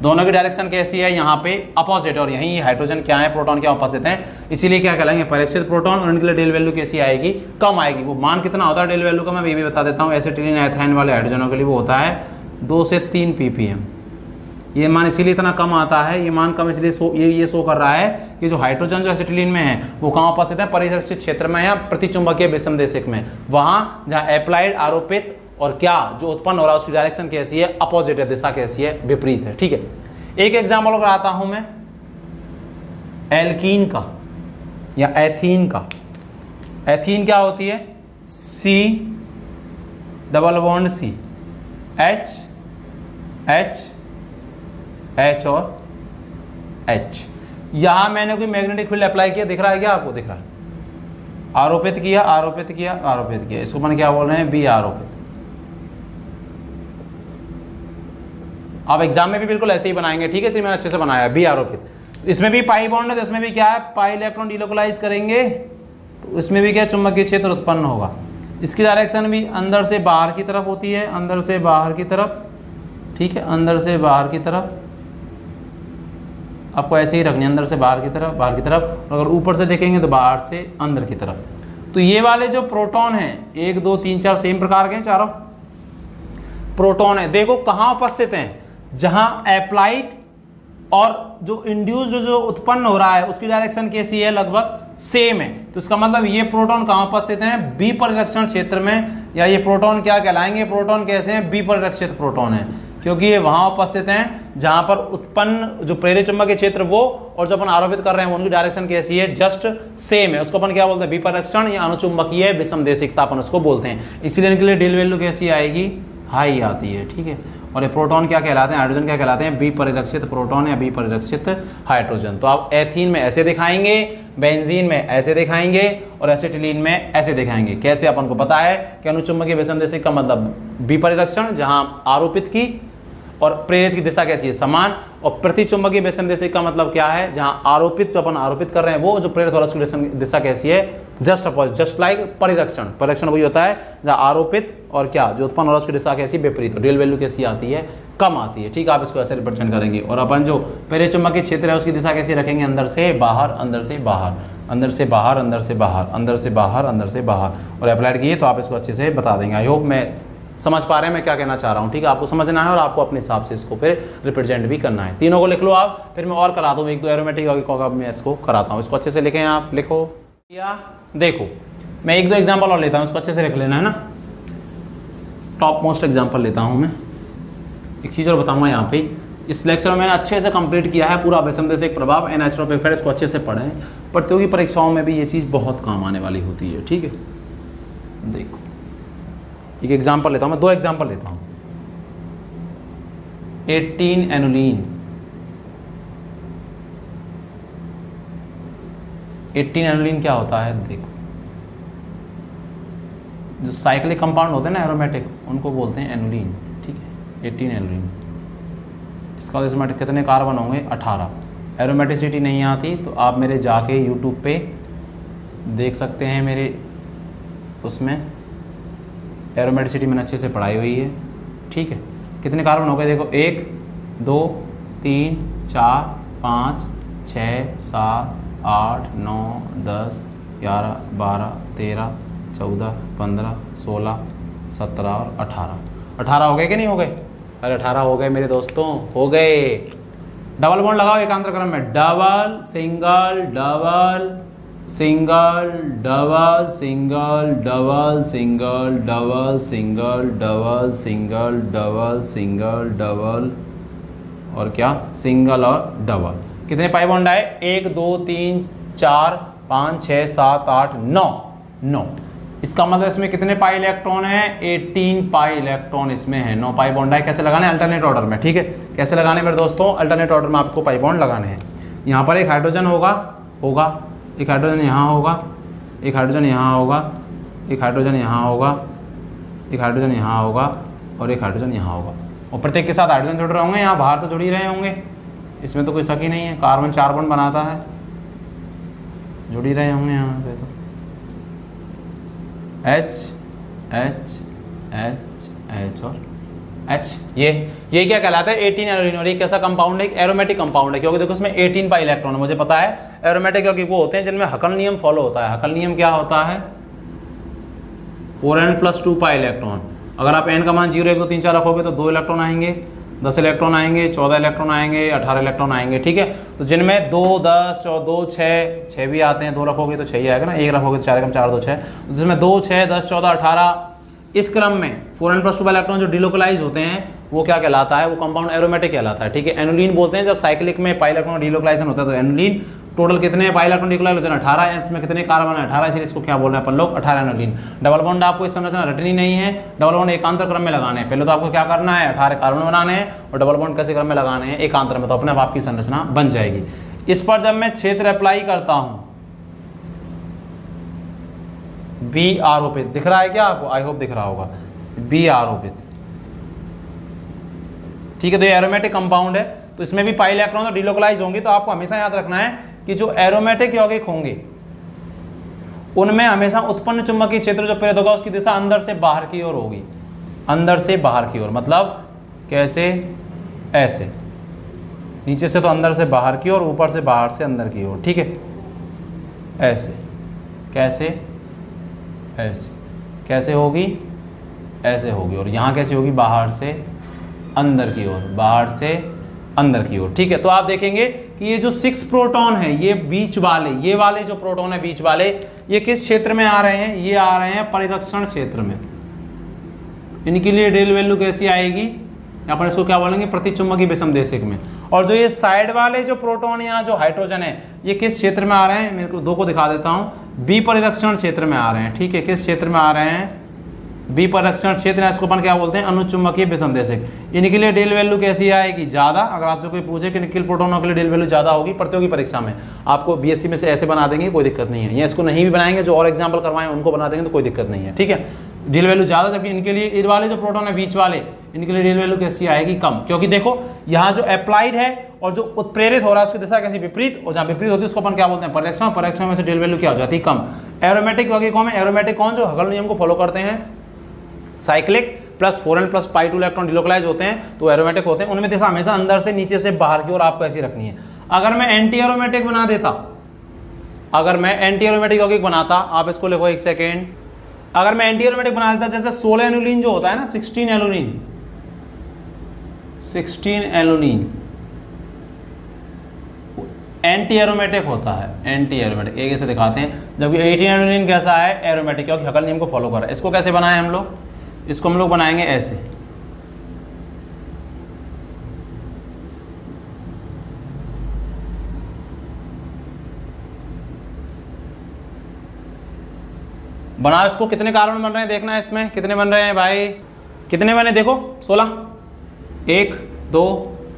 दोनों की डायरेक्शन कैसी है, यहाँ पे अपोजिट, और यहीं हाइड्रोजन क्या है, प्रोटॉन क्या उपस्थित है, इसीलिए क्या कहलाएंगे, परिरक्षित प्रोटॉन। और इनके लिए डेल वैल्यू कैसी आएगी, कम आएगी। वो मान कितना होता है डेल वैल्यू का, मैं ये भी बता देता हूँ। एसिटिलीन एथाइन वाले हाइड्रोजनों के लिए वो होता है 2 से 3 ppm। ये मान इसीलिए इतना कम आता है, ये मान कम इसलिए ये शो कर रहा है कि जो हाइड्रोजन जो एसिटिलीन में है वो कहाँ उपस्थित है, परिरक्षित क्षेत्र में या प्रतिचुंबकीय विषमदेशिक में, वहां जहां अप्लाइड आरोपित और क्या जो उत्पन्न हो रहा है उसकी डायरेक्शन कैसी है, अपोजिट है, दिशा कैसी है, विपरीत है, ठीक है। एक एग्जाम्पल अगर आता हूं मैं एल्कीन का या एथीन का। एथीन क्या होती है, C double bond C, H H H और H। यहां मैंने कोई मैग्नेटिक फील्ड अप्लाई किया, दिख रहा है क्या आपको, दिख रहा है, आरोपित किया, आरोपित किया, आरोपित किया, इसको मैंने क्या बोल रहे हैं, बी आरोपित। आप एग्जाम में भी बिल्कुल ऐसे ही बनाएंगे, ठीक है, इसलिए मैंने अच्छे से बनाया, बी आरोपित। इसमें भी पाई बॉन्ड है तो इसमें भी क्या है, पाई इलेक्ट्रॉन डिलोकलाइज करेंगे तो इसमें भी क्या चुंबकीय क्षेत्र उत्पन्न होगा। इसकी डायरेक्शन भी अंदर से बाहर की तरफ होती है, अंदर से बाहर की तरफ, ठीक है, अंदर से बाहर की तरफ। आपको ऐसे ही रखनी है, अंदर से बाहर की तरफ, बाहर की तरफ। अगर ऊपर से देखेंगे तो बाहर से अंदर की तरफ। तो ये वाले जो प्रोटॉन हैं 1 2 3 4 सेम प्रकार के चारों प्रोटॉन है, देखो कहाँ उपस्थित हैं, जहां अप्लाइड और जो इंड्यूस्ड जो उत्पन्न हो रहा है उसकी डायरेक्शन कैसी है, लगभग सेम है। तो इसका मतलब ये प्रोटॉन कहाँ उपस्थित हैं, बी परिरक्षण क्षेत्र में। या ये प्रोटॉन क्या कहलाएंगे, प्रोटॉन कैसे हैं, बी परिरक्षित प्रोटॉन है, क्योंकि ये वहां उपस्थित हैं जहां पर उत्पन्न जो प्रेरित चुंबकीय क्षेत्र वो और जो अपन आरोपित कर रहे हैं उनकी डायरेक्शन कैसी है, जस्ट सेम है। उसको अपन क्या बोलते हैं, विपरीक्षण या अनुचुंबकीय विषमदेशिकता अपन उसको बोलते हैं। इसीलिए इनके लिए डेल वैल्यू कैसी आएगी, हाई आती है, ठीक है। और ये प्रोटॉन क्या कहलाते हैं, हाइड्रोजन क्या कहलाते हैं, बी परिरक्षित प्रोटॉन या बी परिरक्षित हाइड्रोजन। तो आप एथीन में ऐसे दिखाएंगे, बेंजीन में ऐसे दिखाएंगे और एसिटिलीन में ऐसे दिखाएंगे। कैसे, अपन को पता है कि अनुचुंबकीय विषमदेशिक का मतलब बी परिरक्षण, जहां आरोपित की और प्रेरित की दिशा कैसी है, समान। और प्रतिचुंबकीय विषमदेशिक का मतलब क्या है, जहां आरोपित जो अपन आरोपित कर रहे हैं वो जो प्रेरित हो रहा है उसकी दिशा कैसी है, जस्ट अपोजिट, जस्ट लाइक परिरक्षण। परिरक्षण वही होता है जहां आरोपित और क्या जो उत्पन्न हो रहा है उसकी दिशा कैसी, विपरीत। डेल वैल्यू कैसी आती है, कम आती है, ठीक है। आप इसको ऐसे रिप्रेजेंट करेंगे। और अपन जो प्रेरित चुंबकीय क्षेत्र है उसकी दिशा कैसी रखेंगे, अंदर से बाहर, अंदर से बाहर, अंदर से बाहर, अंदर से बाहर, अंदर से बाहर, अंदर से बाहर। और अप्लाइड किए तो आप इसको अच्छे से बता देंगे। आई होप मैं समझ पा रहे हैं मैं क्या कहना चाह रहा हूँ, ठीक है। आपको समझना है और आपको अपने हिसाब से इसको फिर रिप्रेजेंट भी करना है। तीनों को लिख लो आप, फिर मैं और करा दूँ 1 2 एरोमेटिक और मैं इसको कराता हूँ। इसको अच्छे से लिखें आप, लिखो। या देखो मैं 1 2 एग्जाम्पल और लेता हूँ, इसको अच्छे से लिख लेना है ना। टॉप मोस्ट एग्जाम्पल लेता हूँ मैं। एक चीज़ और बताऊँगा यहाँ पे, इस लेक्चर में मैंने अच्छे से कंप्लीट किया है पूरा विषमदेशिक प्रभाव एंड नेचर ऑफ इफेक्ट। इसको अच्छे से पढ़ें, प्रतियोगी परीक्षाओं में भी ये चीज़ बहुत काम आने वाली होती है, ठीक है। देखो एक एग्जाम्पल लेता हूं मैं, 2 एग्जाम्पल लेता हूं। 18 एनुलीन, 18 एनुलीन क्या होता है, देखो जो साइक्लिक कंपाउंड होते हैं ना एरोमेटिक, उनको बोलते हैं एनुलीन, ठीक है। 18 एनुलीन, इसका एरोमेटिक कितने कार्बन होंगे, 18। एरोमेटिसिटी नहीं आती तो आप मेरे जाके यूट्यूब पे देख सकते हैं, मेरे उसमें एरोमेटिसिटी मैंने अच्छे से पढ़ाई हुई है, ठीक है। कितने कार्बन हो गए, देखो 1 2 3 4 5 6 7 8 9 10 11 12 13 14 15 16 17 और 18 हो गए कि नहीं हो गए? अरे 18 हो गए मेरे दोस्तों, हो गए। डबल बॉन्ड लगाओ एकांतर क्रम में, double single double single double single double single double single double single double single double और क्या, सिंगल और डबल। कितने पाई बॉन्ड आए? 1 2 3 4 5 6 7 8 9। इसका मतलब इसमें कितने पाई इलेक्ट्रॉन है? 18 पाई इलेक्ट्रॉन इसमें है। 9 पाई बॉन्ड है। कैसे लगाने? अल्टरनेट ऑर्डर में। ठीक है, कैसे लगाने मेरे दोस्तों? अल्टरनेट ऑर्डर में आपको पाई बॉन्ड लगाने हैं। यहाँ पर एक हाइड्रोजन होगा, एक हाइड्रोजन यहाँ होगा, एक हाइड्रोजन यहाँ होगा, एक हाइड्रोजन यहाँ होगा, एक हाइड्रोजन यहाँ होगा और एक हाइड्रोजन यहाँ होगा। और प्रत्येक के साथ हाइड्रोजन जुड़ रहे होंगे, यहाँ बाहर तो जुड़ ही रहे होंगे, इसमें तो कोई शक ही नहीं है। कार्बन 4 बॉन्ड बनाता है, जुड़ ही रहे होंगे यहाँ पे तो। H H H H और H, ये क्या कहलाता है? 18 एरोलिन। और ये कैसा कंपाउंड है? एक एरोमेटिक कंपाउंड है, क्योंकि देखो इसमें 18 पाई इलेक्ट्रॉन है। मुझे पता है एरोमेटिक क्योंकि वो होते हैं जिनमें हकल नियम फॉलो होता है। हकल नियम क्या होता है? 4n + 2 pi electron. अगर आप n का मान 0 1 2 3 4 रखोगे तो 2 इलेक्ट्रॉन आएंगे, 10 इलेक्ट्रॉन आएंगे, 14 इलेक्ट्रॉन आएंगे, 18 इलेक्ट्रॉन आएंगे। ठीक है, तो जिनमें 2 10 2 6 भी आते हैं, 2 रखोगे तो 6 ही आएगा ना, 1 रखोगे तो 4 कम 4 2 6, जिसमें 2 6 10 14 18 इस क्रम में 4n + 2 इलेक्ट्रॉन जो डिलोकलाइज होते हैं वो क्या कहलाता है? वो कंपाउंड एरोमेटिक कहलाता है। ठीक है, एनुलिन बोलते हैं जब साइक्लिक में पाई इलेक्ट्रॉन डिलोकलाइजेशन होता है। तो एनुलिन टोटल कितने पाई इलेक्ट्रॉन डिलोकलाइजेशन? 18 है। इसमें कितने कार्बन है? 18, इसलिए इसको क्या बोल रहे हैं अपन लोग? 18 एनुलिन। डबल बॉन्ड आपको इस संरचना रटनी नहीं है, डबल बॉन्ड एकांतर क्रम में लगाने हैं। पहले तो आपको क्या करना है? 18 कार्बन बनाने हैं और डबल बॉन्ड कैसे क्रम में लगाने हैं? एकांतर में। तो अपने आप आपकी संरचना बन जाएगी। इस पर जब मैं क्षेत्र अप्लाई करता हूं, बी आरोपित दिख रहा है क्या आपको? आई होप दिख रहा होगा, बी आरोपित। ठीक है, तो ये एरोमेटिक कंपाउंड है, तो इसमें भी पाई इलेक्ट्रॉन तो डिलोकलाइज होंगे। तो आपको हमेशा याद रखना है कि जो एरोमेटिक यौगिक होंगे उनमें हमेशा उत्पन्न चुंबकीय क्षेत्र जो प्रेरित होगा उसकी दिशा अंदर से बाहर की ओर होगी। अंदर से बाहर की ओर मतलब कैसे? ऐसे, नीचे से तो अंदर से बाहर की ओर, ऊपर से बाहर से अंदर की ओर। ठीक है, ऐसे। कैसे? ऐसे। कैसे होगी? ऐसे होगी। और यहाँ कैसे होगी? बाहर से अंदर की ओर, बाहर से अंदर की ओर। ठीक है, तो आप देखेंगे कि ये जो 6 प्रोटॉन है, ये बीच वाले, ये वाले जो प्रोटॉन है बीच वाले, ये किस क्षेत्र में आ रहे हैं? ये आ रहे हैं परिरक्षण क्षेत्र में। इनके लिए डेल वैल्यू कैसी आएगी? अपन इसको क्या बोलेंगे? प्रतिचुंबकीय विषमदेशिक में। और जो ये साइड वाले जो प्रोटॉन या जो हाइड्रोजन है, ये किस क्षेत्र में आ रहे हैं? मेरे को 2 को दिखा देता हूं। बी परिरक्षण क्षेत्र में आ रहे हैं। ठीक है, किस क्षेत्र में आ रहे हैं? बी परिरक्षण क्षेत्र, इसको अपन क्या बोलते हैं? अनुचुंबकीय विषमदेशिक। इनके लिए डेल वैल्यू कैसी आएगी? ज्यादा। अगर आपसे कोई पूछे कि निकिल प्रोटोनों के लिए डेल वैल्यू ज्यादा होगी प्रतियोगी परीक्षा में, आपको बीएससी में से ऐसे बना देंगे, कोई दिक्कत नहीं है। या इसको नहीं भी बनाएंगे, जो और एग्जाम्पल करवाएं उनको बना देंगे तो कोई दिक्कत नहीं है। ठीक है, डेल वैल्यू ज्यादा, जबकि इनके लिए इन वाले जो प्रोटोन है बीच वाले, इनके लिए डेल वैल्यू कैसी आएगी? कम। क्योंकि देखो यहाँ जो अप्लाइड है और जो उत्प्रेरित हो रहा है उसकी दिशा कैसी? विपरीत। और जहाँ विपरीत होती है उसको अपन क्या बोलते हैं? परिरक्षण। परिरक्षण में से डेल वैल्यू क्या हो जाती है? कम। एरोमेटिक यौगिकों में एरोमेटिक कौन? जो हगल नियम को फॉलो करते हैं, साइक्लिक प्लस 4n + पाई 2 इलेक्ट्रॉन डिलोकलाइज होते हैं तो एरोमेटिक होते हैं। उनमें दिशा हमेशा अंदर से नीचे से बाहर की ओर आपको ऐसी रखनी है। अगर मैं एंटी एरोमेटिक बना देता, अगर मैं एंटी एरोमेटिक यौगिक बनाता, आप इसको लिखो 1 सेकेंड। अगर मैं एंटी एरोमेटिक बना देता, जैसे 16 एनुलिन जो होता है ना, 16 एलुनिन, 16 एलुनिन एंटी एरोमेटिक होता है। एंटी एरोमेटिक एक ऐसे दिखाते हैं, जबकि 18 एलुनिन कैसा है? एरोमेटिक, क्योंकि हकल नियम को फॉलो कर रहा है। इसको कैसे बनाए हम लोग? इसको हम लोग बनाएंगे ऐसे। बनाओ इसको। कितने कार्बन बन रहे हैं देखना है इसमें, कितने बन रहे हैं भाई? कितने बने देखो? 16। 1 2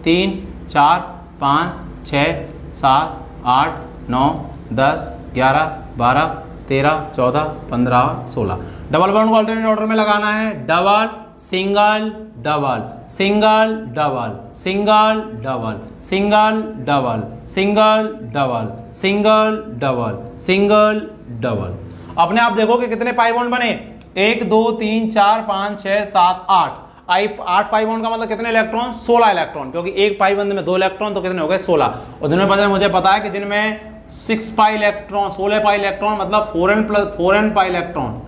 3 4 5 6 7 8 9 10 11 12 13 14 15 16। डबल बॉन्ड को अल्टरनेट ऑर्डर में लगाना है। Double single double single double single double single double single double single double single double. अपने आप देखो कि कितने पाई बॉन्ड बने? 1 2 3 4 5 6 7 8। 8 पाई बॉन्ड का मतलब कितने इलेक्ट्रॉन? 16 इलेक्ट्रॉन, क्योंकि एक पाई बॉन्ड में 2 इलेक्ट्रॉन, तो कितने हो गए? 16। और जिनमें मुझे पता है कि जिनमें 6 पाई इलेक्ट्रॉन, 16 पाई इलेक्ट्रॉन मतलब 4n पाई इलेक्ट्रॉन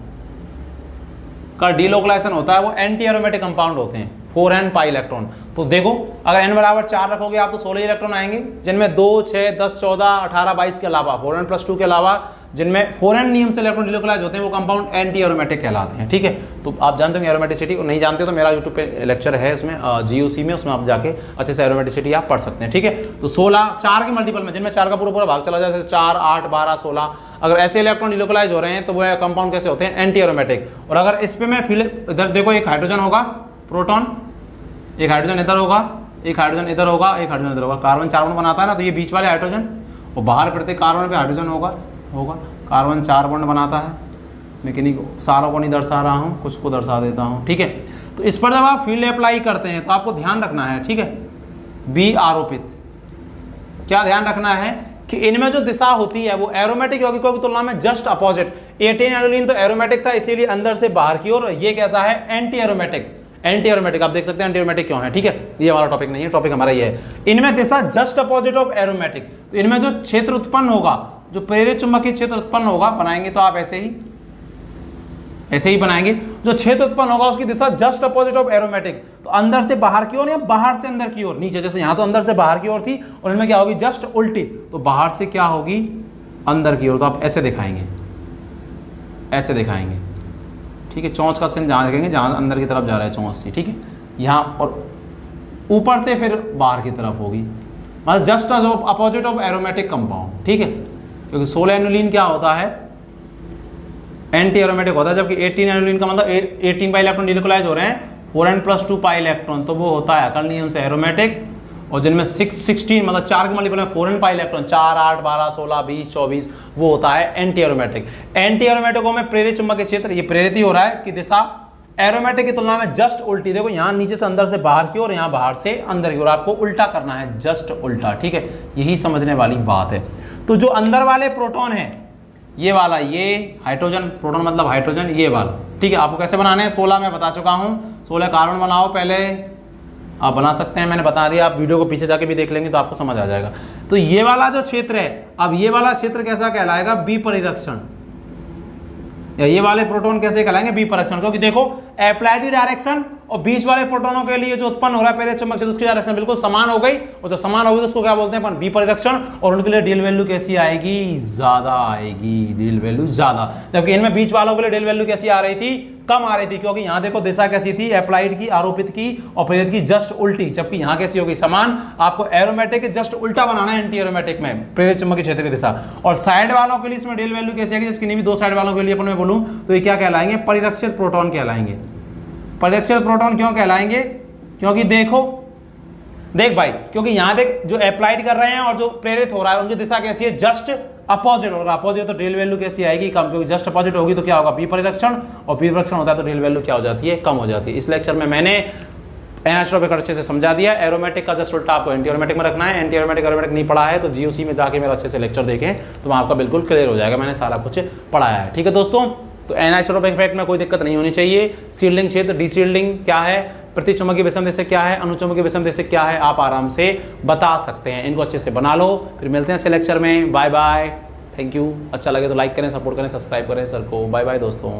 का डीलोकलाइजेशन होता है, वो एंटी एरोमेटिक कंपाउंड होते हैं 4n पाई इलेक्ट्रॉन। तो देखो अगर n बराबर 4 रखोगे आप तो 16 इलेक्ट्रॉन आएंगे, जिनमें 2, 6, 10, 14, 18, 22 के अलावा 4n+2 के अलावा जिनमें 4n नियम से इलेक्ट्रॉन डीलोकलाइज होते हैं वो कंपाउंड एंटी एरोमेटिक कहलाते हैं। ठीक है, तो आप जानते हो एरोमेटिसिटी, और नहीं जानते तो मेरा यूट्यूब पे लेक्चर है उसमें GUC में, उसमें आप जाके अच्छे से एरोमेटिसिटी आप पढ़ सकते हैं। ठीक है, तो 16 4 के मल्टीपल में, जिनमें 4 का पूरा भाग चला जाए, जैसे 4, 8, 12, 16, अगर ऐसे इलेक्ट्रॉन डीलोकलाइज हो रहे हैं तो वो कंपाउंड कैसे होते हैं, एंटी एरोमेटिक। और अगर इस पे मैं इधर देखो, एक हाइड्रोजन होगा प्रोटॉन, एक हाइड्रोजन इधर होगा, एक हाइड्रोजन इधर होगा, एक हाइड्रोजन इधर होगा, कार्बन 4 बॉन्ड बनाता है ना, तो ये बीच वाले हाइड्रोजन और बाहर प्रत्येक कार्बन पे हाइड्रोजन होगा, कार्बन 4 बॉन्ड बनाता है। मैं किन्हीं सारों को नहीं दर्शा रहा हूँ, कुछ को दर्शा देता हूँ। ठीक है, तो इस पर जब आप फील्ड अप्लाई करते हैं तो आपको ध्यान रखना है, ठीक है, बी आरोपित, क्या ध्यान रखना है कि इनमें जो दिशा होती है वो एरोमेटिक यौगिकों की तुलना में जस्ट अपोजिट। 18 एनुलिन तो एरोमेटिक था, इसीलिए अंदर से बाहर की ओर, ये कैसा है, एंटी एरोमेटिक। एंटी एरोमेटिक आप देख सकते हैं एंटी एरोमेटिक क्यों है। ठीक है, ये वाला टॉपिक नहीं है, टॉपिक हमारा ये है, इनमें दिशा जस्ट अपोजिट ऑफ एरोमेटिक। तो इनमें जो क्षेत्र उत्पन्न होगा, जो प्रेरित चुंबकीय क्षेत्र उत्पन्न होगा, बनाएंगे तो आप ऐसे ही बनाएंगे, जो क्षेत्र उत्पन्न होगा उसकी दिशा जस्ट अपोजिट ऑफ एरोमेटिक। तो अंदर से बाहर की ओर या बाहर से अंदर की ओर, नीचे जैसे यहां तो अंदर से बाहर की ओर थी, और इनमें क्या होगी, जस्ट उल्टी, तो बाहर से क्या होगी, अंदर की ओर। तो आप ऐसे दिखाएंगे, ऐसे दिखाएंगे। ठीक है, चौंच का चिन्ह जहां देखेंगे, जहां अंदर की तरफ जा रहा है चौंच से, ठीक है, यहां, और ऊपर से फिर बाहर की तरफ होगी, मतलब just opposite of aromatic compound. ठीक है, क्योंकि 16 एनुलिन क्या होता है, एंटी एरोमेटिक होता है, जबकि 18 एनुलिन का मतलब 18 पाई इलेक्ट्रॉन डीलोकलाइज हो रहे हैं, 4n+2 पाई इलेक्ट्रॉन, तो वो होता है अकल नियम से एरोमेटिक। और जिनमें 16 मतलब 4 के मल्टीपल में 4n पाई इलेक्ट्रॉन, 4, 8, 12, 16, 20, 24, वो होता है एंटी एरोमेटिक। एंटी एरोमेटिकों में प्रेरित चुंबकीय क्षेत्र, ये प्रेरित ही हो रहा है कि दिशा एरोमेटिक की तुलना में जस्ट उल्टी। देखो यहाँ नीचे से अंदर से बाहर की ओर, यहाँ बाहर से अंदर की ओर, आपको उल्टा करना है, जस्ट उल्टा। ठीक है, यही समझने वाली बात है। तो जो अंदर वाले प्रोटॉन है, ये वाला, ये हाइड्रोजन, प्रोटॉन मतलब हाइड्रोजन, ये वाला, ठीक है, आपको कैसे बनाने हैं, 16 मैं बता चुका हूं, 16 कार्बन बनाओ, पहले आप बना सकते हैं, मैंने बता दिया, आप वीडियो को पीछे जाके भी देख लेंगे तो आपको समझ आ जाएगा। तो ये वाला जो क्षेत्र है, अब ये वाला क्षेत्र कैसा कहलाएगा, बी परिरक्षण, या ये वाले प्रोटॉन कैसे कहलाएंगे, बी परिरक्षण, क्योंकि देखो अप्लाइड डायरेक्शन और बीच वाले प्रोटोनों के लिए जो उत्पन्न हो रहा है प्रेरित चुंबक क्षेत्र, उसकी डायरेक्शन बिल्कुल समान हो गई, और जब समान होगी तो उसको क्या बोलते हैं अपन, बी परिरक्षण। और उनके लिए डील वैल्यू कैसी आएगी, ज्यादा आएगी, डील वैल्यू ज्यादा। जबकि इनमें बीच वालों के लिए डील वैल्यू कैसी आ रही थी, कम आ रही थी, क्योंकि यहाँ देखो दिशा कैसी थी, अप्लाइड की, आरोपित की और प्रेरित की जस्ट उल्टी, जबकि यहाँ कैसी होगी, समान। आपको एरोमेटिक जस्ट उल्टा बनाना है एंटी एरोमेटिक में, प्रेरित चुंबकीय क्षेत्र की दिशा। और साइड वालों के लिए इसमें डील वैल्यू कैसी आएगी, जिसकी भी 2 साइड वालों के लिए अपन मैं बोलूं तो ये क्या कहलाएंगे, परिरक्षित प्रोटॉन कहलाएंगे। परिरक्षित प्रोटॉन क्यों कहलाएंगे, क्योंकि देख भाई, क्योंकि यहां देख जो अप्लाइड कर रहे हैं और जो प्रेरित हो रहा है उनकी दिशा कैसी है, जस्ट अपोजिट। और अपोजिट तो डील वैल्यू कैसी आएगी, कम, क्योंकि जस्ट अपोजिट होगी तो क्या होगा, पी परिरक्षण, और पी परिरक्षण होता है तो डील वैल्यू क्या हो जाती है, कम हो जाती है। इस लेक्चर में मैंने एनाइसोटोपिक अच्छे से समझा दिया। एरोमेटिक का जस्ट उल्टा आपको एंटी एरोमेटिक में रखना है। एंटी एरोमेटिक एरोमेटिक नहीं पढ़ा है तो GUC में जाके मेरा अच्छे से लेक्चर देखें, तो वहां आपका बिल्कुल क्लियर हो जाएगा, मैंने सारा कुछ पढ़ाया है। ठीक है दोस्तों, तो एनाइसोटोपिक इफेक्ट में कोई दिक्कत नहीं होनी चाहिए। शील्डिंग क्षेत्र, डीशील्डिंग क्या है, प्रतिचुंबकीय विषम से क्या है, अनुचुंबकीय विषम से क्या है, आप आराम से बता सकते हैं। इनको अच्छे से बना लो, फिर मिलते हैं इस लेक्चर में। Bye bye, thank you. अच्छा लगे तो लाइक करें, सपोर्ट करें, सब्सक्राइब करें सर को। बाय बाय दोस्तों।